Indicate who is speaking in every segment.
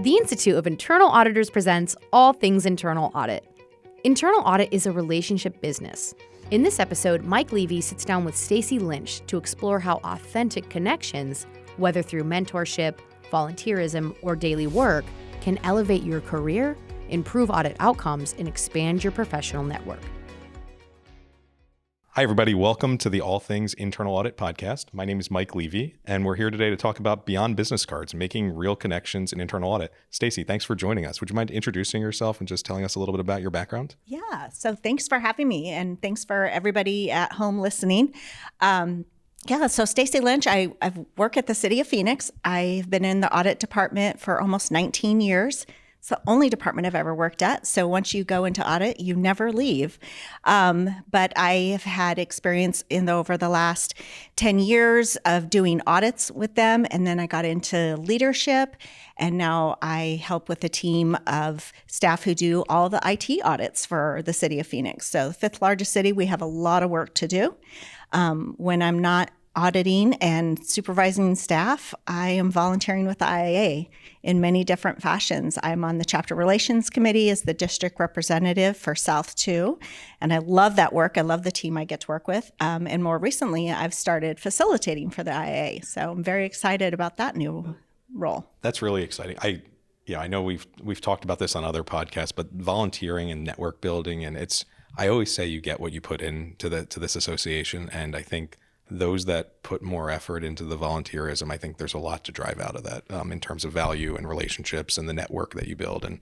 Speaker 1: The Institute of Internal Auditors presents All Things Internal Audit. Internal audit is a relationship business. In this episode, Mike Levy sits down with Stacey Lynch to explore how authentic connections, whether through mentorship, volunteerism, or daily work, can elevate your career, improve audit outcomes, and expand your professional network.
Speaker 2: Hi, everybody. Welcome to the All Things Internal Audit podcast. My name is Mike Levy, and we're here today to talk about beyond business cards, making real connections in internal audit. Stacey, thanks for joining us. Would you mind introducing yourself and just telling us a little bit about your background?
Speaker 3: Yeah, so thanks for having me, and thanks for everybody at home listening. So Stacey Lynch, I work at the City of Phoenix. I've been in the audit department for almost 19 years. It's the only department I've ever worked at. So once you go into audit, you never leave. But I have had experience over the last 10 years of doing audits with them. And then I got into leadership. And now I help with a team of staff who do all the IT audits for the City of Phoenix. So the fifth largest city, we have a lot of work to do. When I'm not auditing and supervising staff, I am volunteering with the IAA in many different fashions. I'm on the Chapter Relations Committee as the district representative for South 2, and I love that work. I love the team I get to work with. And more recently, I've started facilitating for the IAA, so I'm very excited about that new role.
Speaker 2: That's really exciting. I know we've talked about this on other podcasts, but volunteering and network building, and I always say you get what you put into this association, and I think those that put more effort into the volunteerism, I think there's a lot to drive out of that in terms of value and relationships and the network that you build and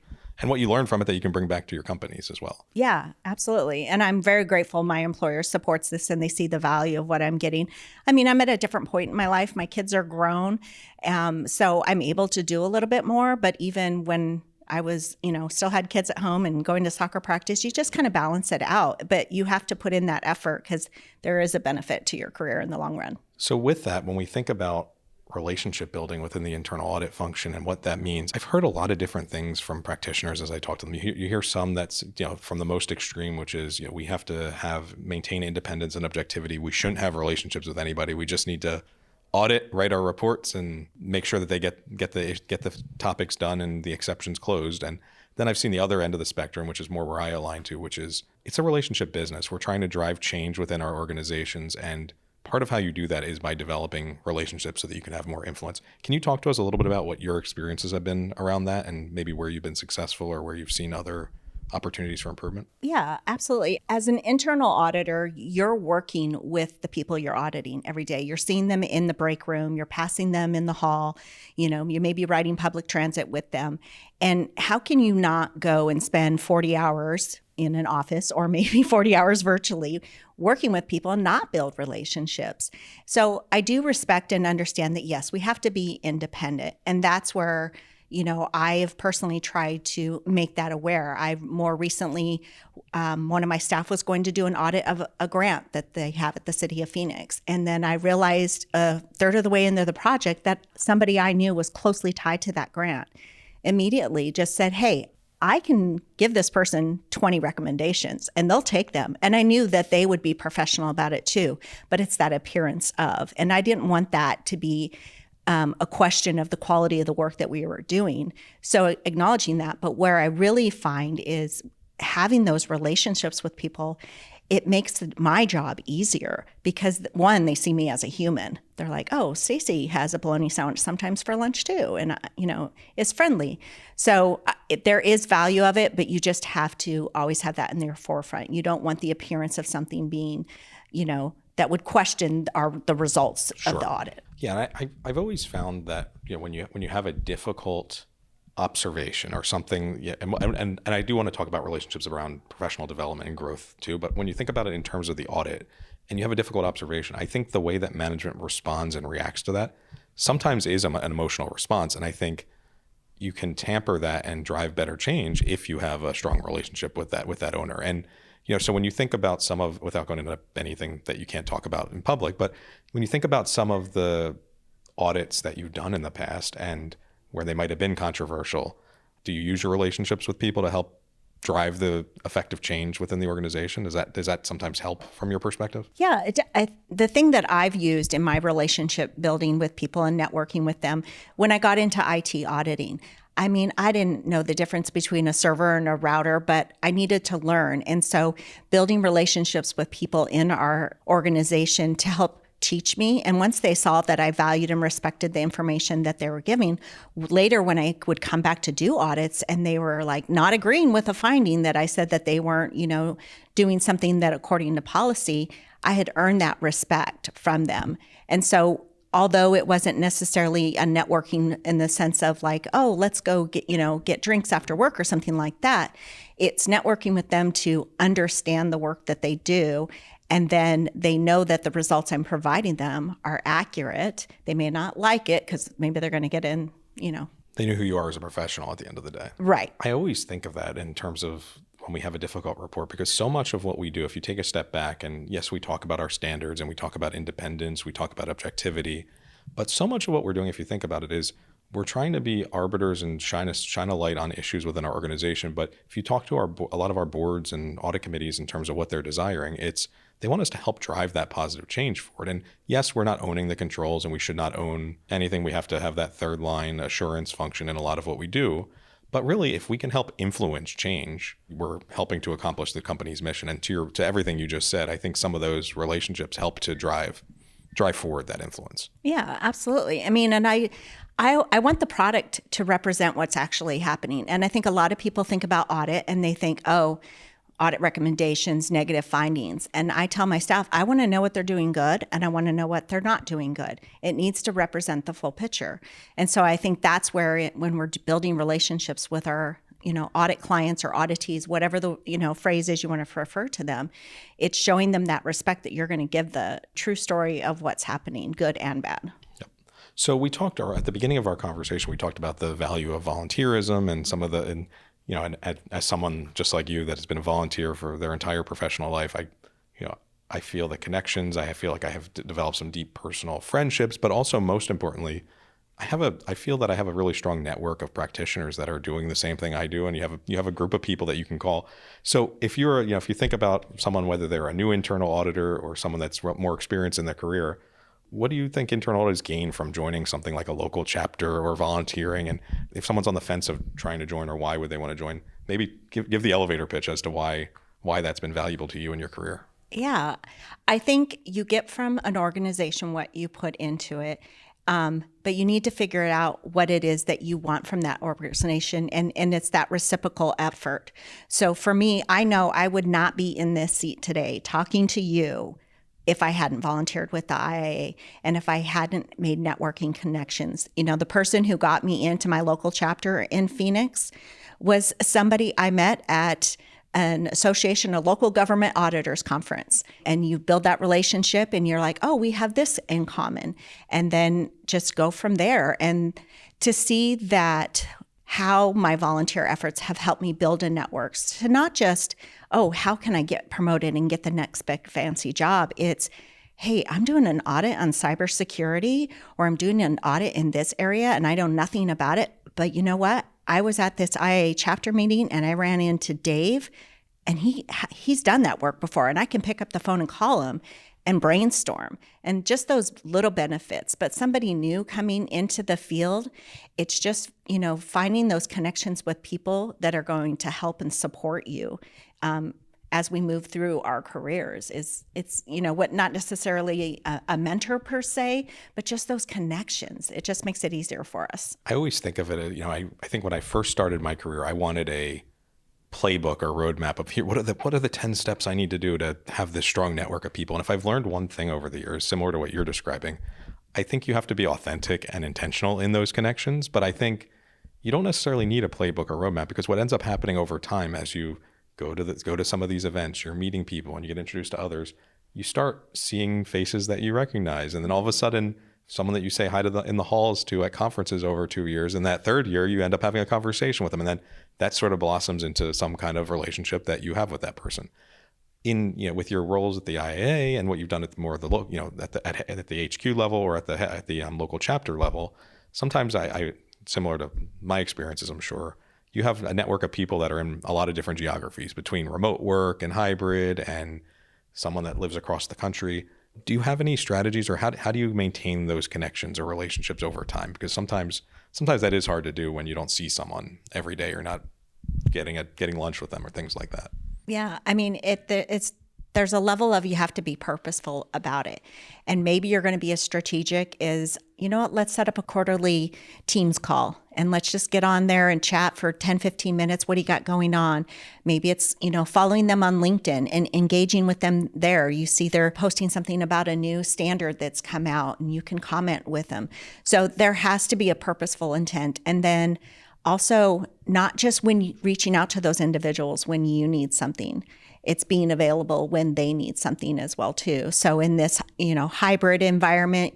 Speaker 2: what you learn from it that you can bring back to your companies as well.
Speaker 3: Yeah, absolutely. And I'm very grateful my employer supports this and they see the value of what I'm getting. I mean, I'm at a different point in my life. My kids are grown, so I'm able to do a little bit more. But even when I was, still had kids at home and going to soccer practice, you just kind of balance it out. But you have to put in that effort because there is a benefit to your career in the long run.
Speaker 2: So with that, when we think about relationship building within the internal audit function and what that means, I've heard a lot of different things from practitioners as I talk to them. You hear some that's, from the most extreme, which is, we have to maintain independence and objectivity. We shouldn't have relationships with anybody. We just need to audit, write our reports, and make sure that they get the topics done and the exceptions closed. And then I've seen the other end of the spectrum, which is more where I align to, which is it's a relationship business. We're trying to drive change within our organizations, and part of how you do that is by developing relationships so that you can have more influence. Can you talk to us a little bit about what your experiences have been around that, and maybe where you've been successful or where you've seen other opportunities for improvement?
Speaker 3: Yeah, absolutely. As an internal auditor, you're working with the people you're auditing every day. You're seeing them in the break room. You're passing them in the hall. You may be riding public transit with them. And how can you not go and spend 40 hours in an office or maybe 40 hours virtually working with people and not build relationships? So I do respect and understand that, yes, we have to be independent. And that's where I have personally tried to make that aware. I've more recently, one of my staff was going to do an audit of a grant that they have at the City of Phoenix. And then I realized a third of the way into the project that somebody I knew was closely tied to that grant. Immediately just said, hey, I can give this person 20 recommendations and they'll take them. And I knew that they would be professional about it too, but it's that appearance of, and I didn't want that to be a question of the quality of the work that we were doing. So acknowledging that, but where I really find is having those relationships with people, it makes my job easier because one, they see me as a human. They're like, oh, Stacey has a bologna sandwich sometimes for lunch too. And, it's friendly. So there is value of it, but you just have to always have that in your forefront. You don't want the appearance of something being, that would question the results of the audit.
Speaker 2: Yeah, I've always found that when you have a difficult observation or something, and I do want to talk about relationships around professional development and growth too. But when you think about it in terms of the audit, and you have a difficult observation, I think the way that management responds and reacts to that sometimes is an emotional response, and I think you can tamper that and drive better change if you have a strong relationship with that owner. And so when you think about without going into anything that you can't talk about in public, but when you think about some of the audits that you've done in the past and where they might have been controversial, do you use your relationships with people to help drive the effective change within the organization? Does that sometimes help from your perspective?
Speaker 3: Yeah, the thing that I've used in my relationship building with people and networking with them, when I got into IT auditing, I mean, I didn't know the difference between a server and a router, but I needed to learn. And so building relationships with people in our organization to help teach me. And once they saw that I valued and respected the information that they were giving, later when I would come back to do audits and they were like not agreeing with a finding that I said that they weren't, doing something that according to policy, I had earned that respect from them. And so although it wasn't necessarily a networking in the sense of like, oh, let's go get drinks after work or something like that, it's networking with them to understand the work that they do. And then they know that the results I'm providing them are accurate. They may not like it because maybe they're going to get in,
Speaker 2: They know who you are as a professional at the end of the day.
Speaker 3: Right.
Speaker 2: I always think of that in terms of when we have a difficult report, because so much of what we do, if you take a step back, and yes, we talk about our standards and we talk about independence, we talk about objectivity, but so much of what we're doing, if you think about it, is we're trying to be arbiters and shine a light on issues within our organization. But if you talk to a lot of our boards and audit committees in terms of what they're desiring, they want us to help drive that positive change forward. And yes, we're not owning the controls and we should not own anything. We have to have that third line assurance function in a lot of what we do. But really, if we can help influence change, we're helping to accomplish the company's mission. And to everything you just said, I think some of those relationships help to drive forward that influence.
Speaker 3: Yeah, absolutely. I mean, and I want the product to represent what's actually happening. And I think a lot of people think about audit and they think, oh, audit recommendations, negative findings. And I tell my staff, I want to know what they're doing good and I want to know what they're not doing good. It needs to represent the full picture. And so I think that's where when we're building relationships with our audit clients or auditees, whatever the phrase is you want to refer to them, it's showing them that respect that you're going to give the true story of what's happening, good and bad.
Speaker 2: Yep. So we talked at the beginning of our conversation, we talked about the value of volunteerism and some of the, and as someone just like you that has been a volunteer for their entire professional life, I feel the connections. I feel like I have developed some deep personal friendships, but also most importantly, I feel that I have a really strong network of practitioners that are doing the same thing I do, and you have a group of people that you can call. So if you think about someone, whether they're a new internal auditor or someone that's more experienced in their career, what do you think internal auditors gain from joining something like a local chapter or volunteering? And if someone's on the fence of trying to join or why would they want to join, maybe give the elevator pitch as to why that's been valuable to you in your career.
Speaker 3: Yeah, I think you get from an organization what you put into it. But you need to figure out what it is that you want from that organization. And it's that reciprocal effort. So for me, I know I would not be in this seat today talking to you if I hadn't volunteered with the IAA and if I hadn't made networking connections. The person who got me into my local chapter in Phoenix was somebody I met at an association, a local government auditors conference. And you build that relationship and you're like, oh, we have this in common. And then just go from there. And to see that how my volunteer efforts have helped me build a network to not just, oh, how can I get promoted and get the next big fancy job? It's, hey, I'm doing an audit on cybersecurity, or I'm doing an audit in this area and I know nothing about it. But you know what? I was at this IA chapter meeting and I ran into Dave, and he's done that work before, and I can pick up the phone and call him and brainstorm, and just those little benefits. But somebody new coming into the field, it's just, finding those connections with people that are going to help and support you as we move through our careers. It's what, not necessarily a mentor per se, but just those connections. It just makes it easier for us.
Speaker 2: I always think of it, I think when I first started my career, I wanted a playbook or roadmap of here. What are the 10 steps I need to do to have this strong network of people? And if I've learned one thing over the years, similar to what you're describing, I think you have to be authentic and intentional in those connections. But I think you don't necessarily need a playbook or roadmap, because what ends up happening over time as you go to some of these events, you're meeting people and you get introduced to others, you start seeing faces that you recognize. And then all of a sudden, someone that you say hi to in the halls to at conferences over 2 years, and that third year, you end up having a conversation with them. And then that sort of blossoms into some kind of relationship that you have with that person. With your roles at the IAA and what you've done at more of the at the HQ level or at the local chapter level, sometimes I similar to my experiences, I'm sure, you have a network of people that are in a lot of different geographies, between remote work and hybrid and someone that lives across the country. Do you have any strategies, or how do you maintain those connections or relationships over time? Because sometimes sometimes that is hard to do when you don't see someone every day or not getting lunch with them or things like that.
Speaker 3: Yeah, I mean, there's a level of you have to be purposeful about it. And maybe you're going to be as strategic as, you know what, let's set up a quarterly Teams call and let's just get on there and chat for 10, 15 minutes. What do you got going on? Maybe it's, following them on LinkedIn and engaging with them there. You see they're posting something about a new standard that's come out and you can comment with them. So there has to be a purposeful intent. And then also not just when reaching out to those individuals when you need something. It's being available when they need something as well too. So in this, hybrid environment,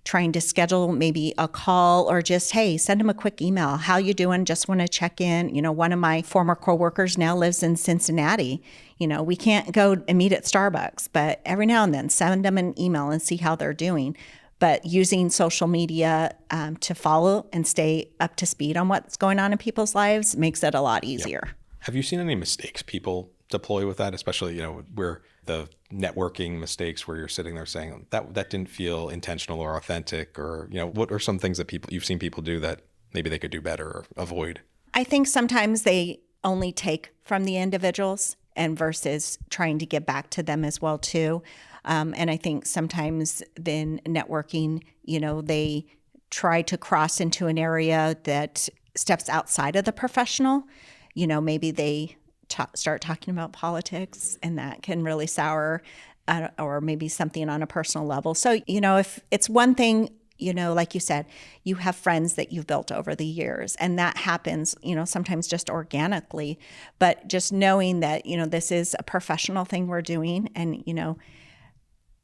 Speaker 3: trying to schedule maybe a call or just, hey, send them a quick email. How you doing? Just want to check in. One of my former coworkers now lives in Cincinnati. We can't go and meet at Starbucks, but every now and then send them an email and see how they're doing. But using social media to follow and stay up to speed on what's going on in people's lives makes it a lot easier.
Speaker 2: Yep. Have you seen any mistakes people deploy with that, especially where the networking mistakes where you're sitting there saying that didn't feel intentional or authentic, or what are some things that you've seen people do that maybe they could do better or avoid?
Speaker 3: I think sometimes they only take from the individuals and versus trying to get back to them as well too. And I think sometimes then networking, they try to cross into an area that steps outside of the professional. Maybe they start talking about politics, and that can really sour, or maybe something on a personal level. So, if it's one thing, like you said, you have friends that you've built over the years, and that happens, sometimes just organically, but just knowing that, this is a professional thing we're doing, and,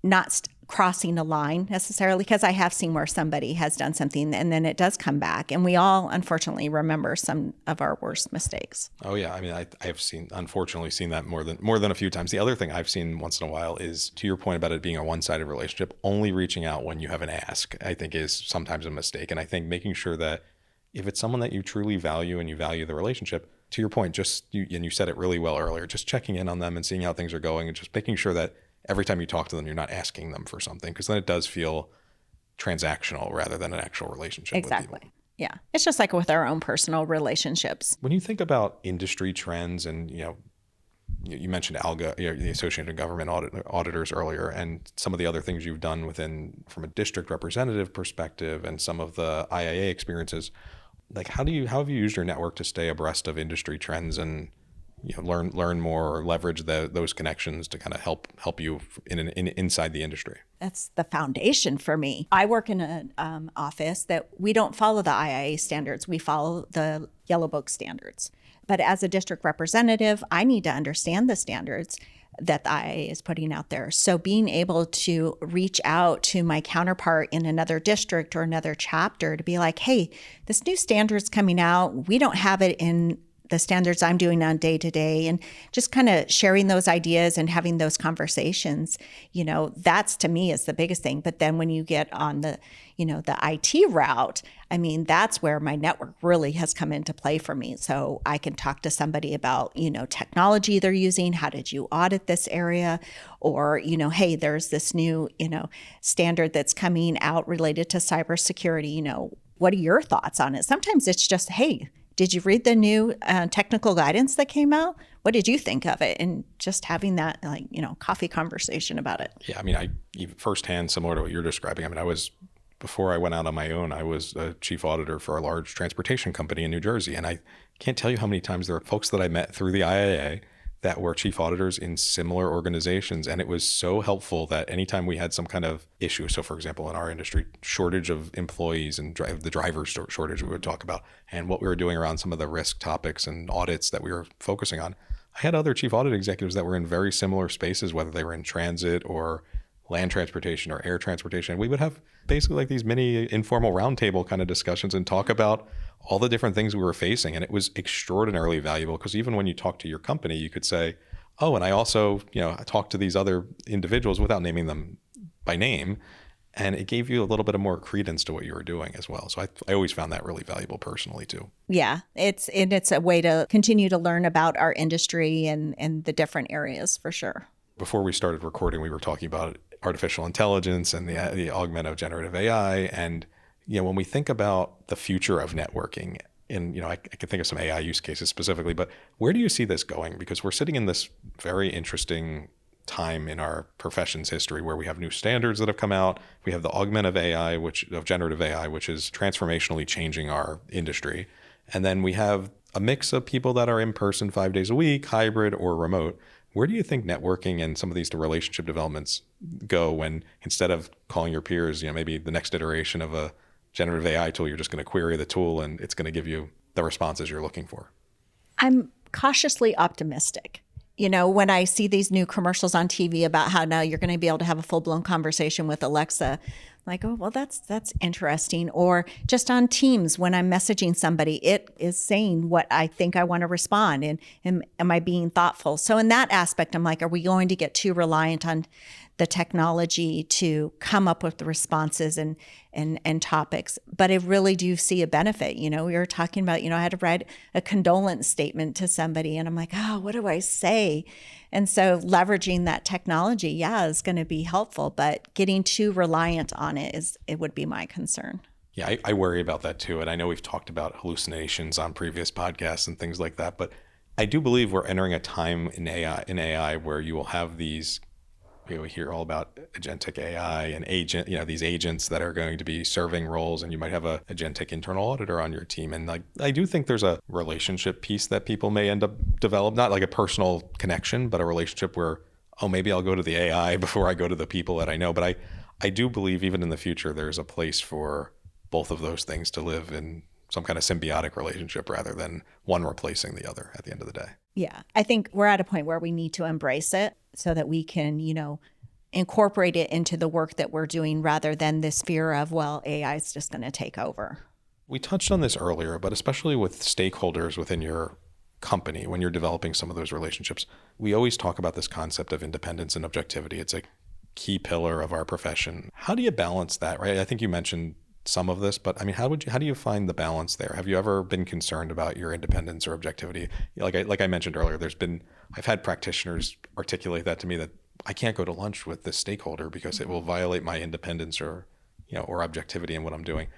Speaker 3: not crossing a line necessarily, because I have seen where somebody has done something and then it does come back, and we all unfortunately remember some of our worst mistakes.
Speaker 2: Oh yeah, I mean, I have unfortunately seen that more than a few times. The other thing I've seen once in a while is, to your point about it being a one-sided relationship, only reaching out when you have an ask, I think is sometimes a mistake. And I think making sure that if it's someone that you truly value and you value the relationship, to your point, and you said it really well earlier, just checking in on them and seeing how things are going, and just making sure that every time you talk to them, you're not asking them for something, because then it does feel transactional rather than an actual relationship.
Speaker 3: Exactly.
Speaker 2: With people.
Speaker 3: Yeah. It's just like with our own personal relationships.
Speaker 2: When you think about industry trends, and you mentioned ALGA, the Associated Government Auditors earlier, and some of the other things you've done from a district representative perspective and some of the IIA experiences, like how have you used your network to stay abreast of industry trends and learn more, or leverage those connections to kind of help you inside the industry?
Speaker 3: That's the foundation for me. I work in an office that we don't follow the IIA standards. We follow the Yellow Book standards. But as a district representative, I need to understand the standards that the IIA is putting out there. So being able to reach out to my counterpart in another district or another chapter to be like, hey, this new standard's coming out. We don't have it in the standards I'm doing on day to day, and just kind of sharing those ideas and having those conversations, that's to me is the biggest thing. But then when you get on the IT route, I mean, that's where my network really has come into play for me. So I can talk to somebody about, technology they're using. How did you audit this area? Or, hey, there's this new, standard that's coming out related to cybersecurity. What are your thoughts on it? Sometimes it's just, hey, did you read the new technical guidance that came out? What did you think of it? And just having that coffee conversation about it.
Speaker 2: Yeah, I mean, firsthand, similar to what you're describing. I mean, before I went out on my own, I was a chief auditor for a large transportation company in New Jersey. And I can't tell you how many times there are folks that I met through the IAA that were chief auditors in similar organizations. And it was so helpful that anytime we had some kind of issue, so for example, in our industry, shortage of employees and the driver shortage we would talk about, and what we were doing around some of the risk topics and audits that we were focusing on, I had other chief audit executives that were in very similar spaces, whether they were in transit or land transportation or air transportation. We would have basically like these mini informal roundtable kind of discussions and talk about all the different things we were facing. And it was extraordinarily valuable, because even when you talk to your company, you could say, oh, and I also, I talked to these other individuals without naming them by name. And it gave you a little bit of more credence to what you were doing as well. So I always found that really valuable personally too.
Speaker 3: Yeah, it's a way to continue to learn about our industry and the different areas for sure.
Speaker 2: Before we started recording, we were talking about artificial intelligence and the augment of generative AI. And when we think about the future of networking, and I can think of some AI use cases specifically, but where do you see this going? Because we're sitting in this very interesting time in our profession's history where we have new standards that have come out. We have the augment of AI, of generative AI, which is transformationally changing our industry. And then we have a mix of people that are in person 5 days a week, hybrid or remote. Where do you think networking and some of these relationship developments go when instead of calling your peers, maybe the next iteration of a generative AI tool, you're just going to query the tool and it's going to give you the responses you're looking for?
Speaker 3: I'm cautiously optimistic. When I see these new commercials on TV about how now you're going to be able to have a full-blown conversation with Alexa, like, oh, well, that's interesting. Or just on Teams, when I'm messaging somebody, it is saying what I think I want to respond. And am I being thoughtful? So in that aspect, I'm like, are we going to get too reliant on the technology to come up with the responses and topics? But I really do see a benefit. We were talking about, I had to write a condolence statement to somebody and I'm like, oh, what do I say? And so leveraging that technology, is going to be helpful, but getting too reliant on it would be my concern.
Speaker 2: Yeah, I worry about that too. And I know we've talked about hallucinations on previous podcasts and things like that, but I do believe we're entering a time in AI where you will have these, we hear all about agentic AI and these agents that are going to be serving roles, and you might have a agentic internal auditor on your team. And I do think there's a relationship piece that people may end up develop, not like a personal connection, but a relationship where, oh, maybe I'll go to the AI before I go to the people that I know. But I do believe even in the future, there's a place for both of those things to live in some kind of symbiotic relationship rather than one replacing the other at the end of the day.
Speaker 3: Yeah, I think we're at a point where we need to embrace it so that we can, incorporate it into the work that we're doing rather than this fear of, well, AI is just going to take over.
Speaker 2: We touched on this earlier, but especially with stakeholders within your company, when you're developing some of those relationships, we always talk about this concept of independence and objectivity. It's a key pillar of our profession. How do you balance that, right? I think you mentioned some of this, but I mean, how do you find the balance there? Have you ever been concerned about your independence or objectivity? Like I mentioned earlier, I've had practitioners articulate that to me, that I can't go to lunch with this stakeholder because it will violate my independence or objectivity in what I'm doing.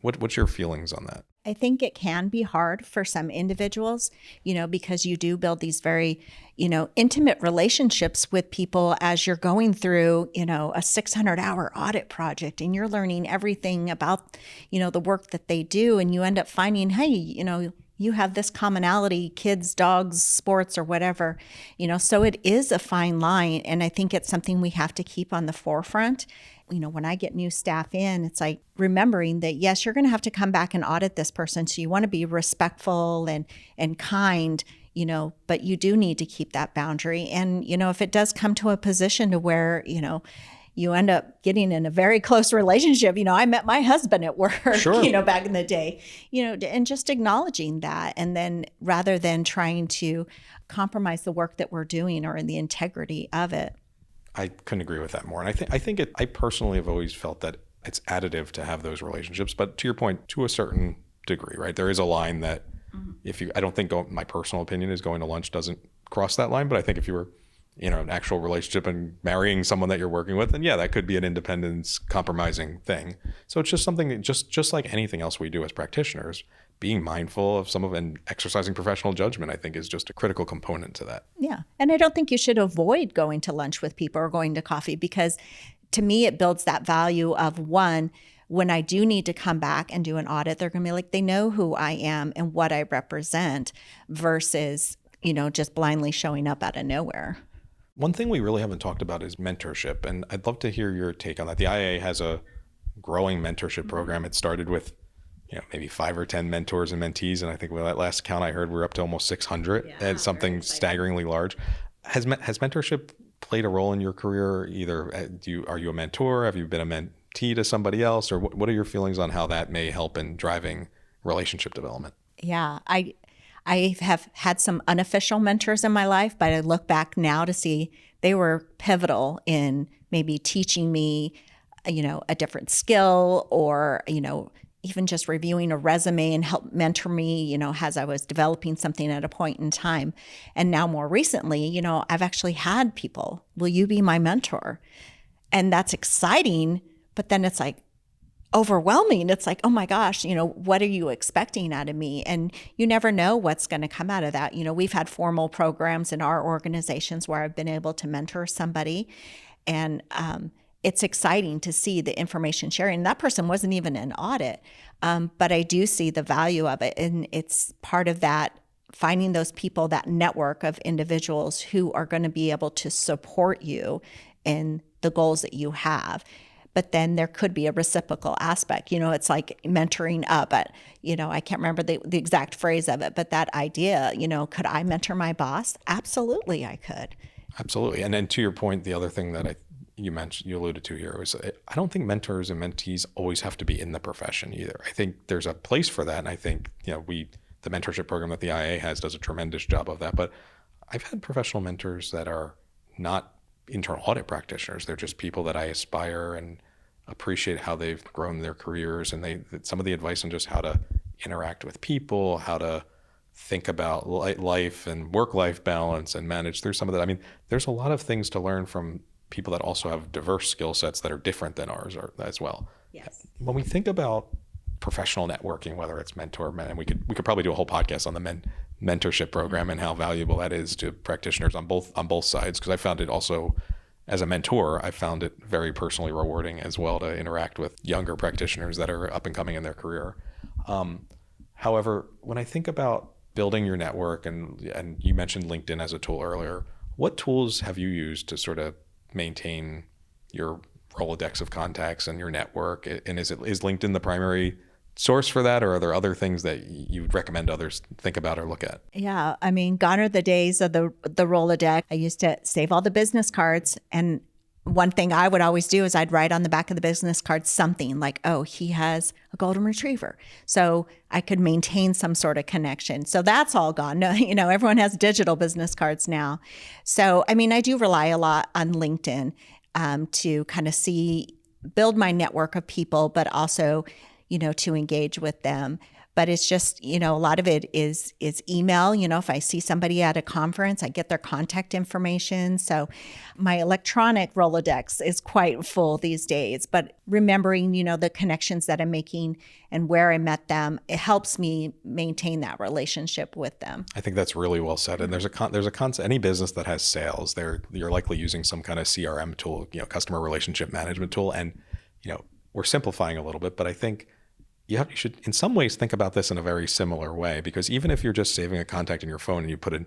Speaker 2: What's your feelings on that?
Speaker 3: I think it can be hard for some individuals, because you do build these very, intimate relationships with people as you're going through, a 600-hour audit project, and you're learning everything about, the work that they do. And you end up finding, hey, you have this commonality, kids, dogs, sports, or whatever, so it is a fine line. And I think it's something we have to keep on the forefront. When I get new staff in, it's like remembering that, yes, you're going to have to come back and audit this person. So you want to be respectful and kind, but you do need to keep that boundary. And, if it does come to a position to where, you end up getting in a very close relationship. I met my husband at work,
Speaker 2: sure.
Speaker 3: Back in the day, and just acknowledging that. And then rather than trying to compromise the work that we're doing or in the integrity of it.
Speaker 2: I couldn't agree with that more. And I personally have always felt that it's additive to have those relationships, but to your point, to a certain degree, right? There is a line that I don't think my personal opinion is going to lunch doesn't cross that line, but I think if you were an actual relationship and marrying someone that you're working with, then that could be an independence compromising thing. So it's just something that just like anything else we do as practitioners, being mindful of and exercising professional judgment, I think, is just a critical component to that.
Speaker 3: Yeah. And I don't think you should avoid going to lunch with people or going to coffee, because to me, it builds that value of, one, when I do need to come back and do an audit, they're going to be like, they know who I am and what I represent versus, just blindly showing up out of nowhere.
Speaker 2: One thing we really haven't talked about is mentorship. And I'd love to hear your take on that. The IA has a growing mentorship program. It started with maybe 5 or 10 mentors and mentees. And I think at last count I heard, we're up to almost 600 and something staggeringly large. Has mentorship played a role in your career? Either are you a mentor? Have you been a mentee to somebody else? Or what are your feelings on how that may help in driving relationship development?
Speaker 3: Yeah, I have had some unofficial mentors in my life, but I look back now to see they were pivotal in maybe teaching me, a different skill, or, even just reviewing a resume and help mentor me, as I was developing something at a point in time. And now more recently, I've actually had people, will you be my mentor? And that's exciting. But then it's like, overwhelming. It's like, oh my gosh, what are you expecting out of me? And you never know what's going to come out of that. We've had formal programs in our organizations where I've been able to mentor somebody, and it's exciting to see the information sharing. That person wasn't even in audit, but I do see the value of it. And it's part of that, finding those people, that network of individuals who are going to be able to support you in the goals that you have. But then there could be a reciprocal aspect. It's like mentoring up. I can't remember the exact phrase of it, but that idea, could I mentor my boss? Absolutely, I could.
Speaker 2: Absolutely. And then to your point, the other thing that you alluded to here was, I don't think mentors and mentees always have to be in the profession either. I think there's a place for that. And I think, the mentorship program that the IA has does a tremendous job of that. But I've had professional mentors that are not internal audit practitioners. They're just people that I aspire and appreciate how they've grown their careers, and some of the advice on just how to interact with people, how to think about life and work-life balance and manage through some of that. I mean, there's a lot of things to learn from people that also have diverse skill sets that are different than ours as well.
Speaker 3: Yes.
Speaker 2: When we think about professional networking, whether it's and we could probably do a whole podcast on the mentorship program and how valuable that is to practitioners on both sides, because I found it also, as a mentor, I found it very personally rewarding as well to interact with younger practitioners that are up and coming in their career. However, when I think about building your network, and you mentioned LinkedIn as a tool earlier, what tools have you used to sort of maintain your Rolodex of contacts and your network? And is LinkedIn the primary source for that, or are there other things that you would recommend others think about or look at?
Speaker 3: Yeah, I mean, gone are the days of the Rolodex. I used to save all the business cards, and one thing I would always do is I'd write on the back of the business card something like, oh, he has a golden retriever. So I could maintain some sort of connection. So that's all gone. No, everyone has digital business cards now. So, I mean, I do rely a lot on LinkedIn to kind of build my network of people, but also, to engage with them. But it's just, a lot of it is email. If I see somebody at a conference, I get their contact information. So my electronic Rolodex is quite full these days. But remembering, the connections that I'm making and where I met them, it helps me maintain that relationship with them.
Speaker 2: I think that's really well said. And there's a concept. Any business that has sales, you're likely using some kind of CRM tool, customer relationship management tool. And we're simplifying a little bit, but I think you should, in some ways, think about this in a very similar way, because even if you're just saving a contact in your phone and you put in,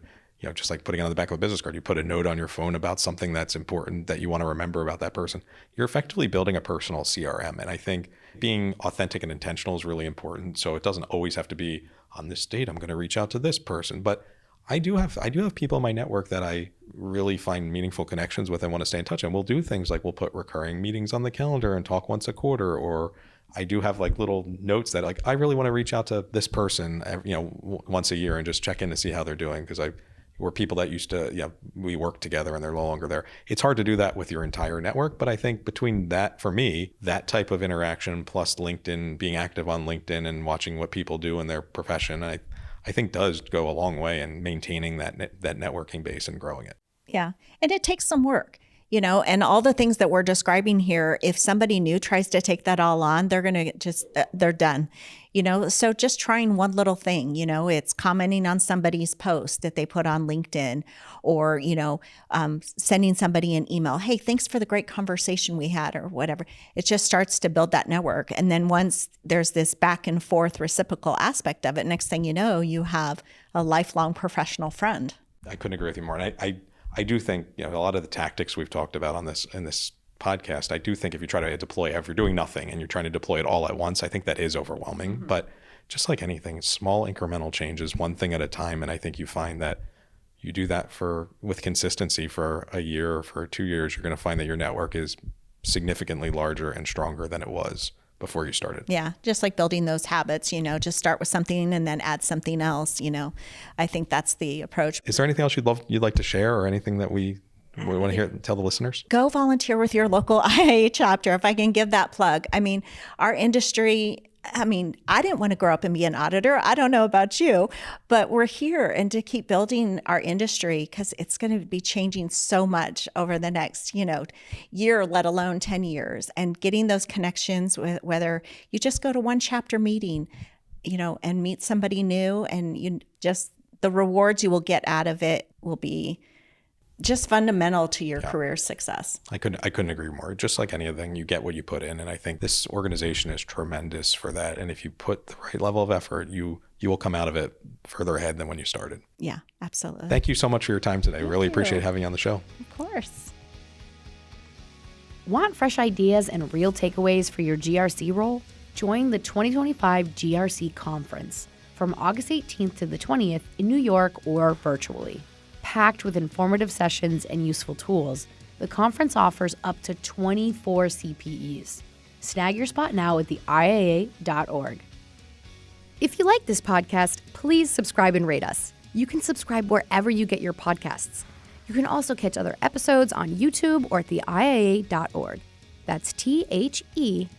Speaker 2: just like putting it on the back of a business card, you put a note on your phone about something that's important that you want to remember about that person, you're effectively building a personal CRM. And I think being authentic and intentional is really important. So it doesn't always have to be, on this date, I'm going to reach out to this person. But I do have people in my network that I really find meaningful connections with and want to stay in touch. And we'll do things like we'll put recurring meetings on the calendar and talk once a quarter, or I do have like little notes that I really want to reach out to this person, once a year and just check in to see how they're doing, because we're people that used to, we worked together and they're no longer there. It's hard to do that with your entire network, but I think between that, for me, that type of interaction plus LinkedIn, being active on LinkedIn and watching what people do in their profession, I think does go a long way in maintaining that networking base and growing it.
Speaker 3: Yeah, and it takes some work. And all the things that we're describing here, if somebody new tries to take that all on, they're going to they're done, so just trying one little thing, it's commenting on somebody's post that they put on LinkedIn, or, sending somebody an email, hey, thanks for the great conversation we had, or whatever. It just starts to build that network. And then once there's this back and forth reciprocal aspect of it, next thing you know, you have a lifelong professional friend.
Speaker 2: I couldn't agree with you more. And I do think, a lot of the tactics we've talked about in this podcast, I do think if you try to deploy, if you're doing nothing and you're trying to deploy it all at once, I think that is overwhelming. Mm-hmm. But just like anything, small incremental changes, one thing at a time. And I think you find that you do that with consistency for a year or for 2 years, you're going to find that your network is significantly larger and stronger than it was before you started.
Speaker 3: Yeah, just like building those habits, just start with something and then add something else, I think that's the approach.
Speaker 2: Is there anything else you'd like to share, or anything that we want to tell the listeners?
Speaker 3: Go volunteer with your local IA chapter, if I can give that plug. I mean, our industry I mean, I didn't want to grow up and be an auditor. I don't know about you, but we're here and to keep building our industry because it's going to be changing so much over the next, year, let alone 10 years. And getting those connections with whether you just go to one chapter meeting, and meet somebody new, and the rewards you will get out of it will be just fundamental to your career success.
Speaker 2: I couldn't agree more. Just like anything, you get what you put in. And I think this organization is tremendous for that. And if you put the right level of effort, you will come out of it further ahead than when you started.
Speaker 3: Yeah, absolutely.
Speaker 2: Thank you so much for your time today. Really appreciate having you on the show.
Speaker 3: Of course.
Speaker 1: Want fresh ideas and real takeaways for your GRC role? Join the 2025 GRC Conference from August 18th to the 20th in New York or virtually. Packed with informative sessions and useful tools, the conference offers up to 24 CPEs. Snag your spot now at theiaa.org. If you like this podcast, please subscribe and rate us. You can subscribe wherever you get your podcasts. You can also catch other episodes on YouTube or at theiaa.org. That's THEIIA.org.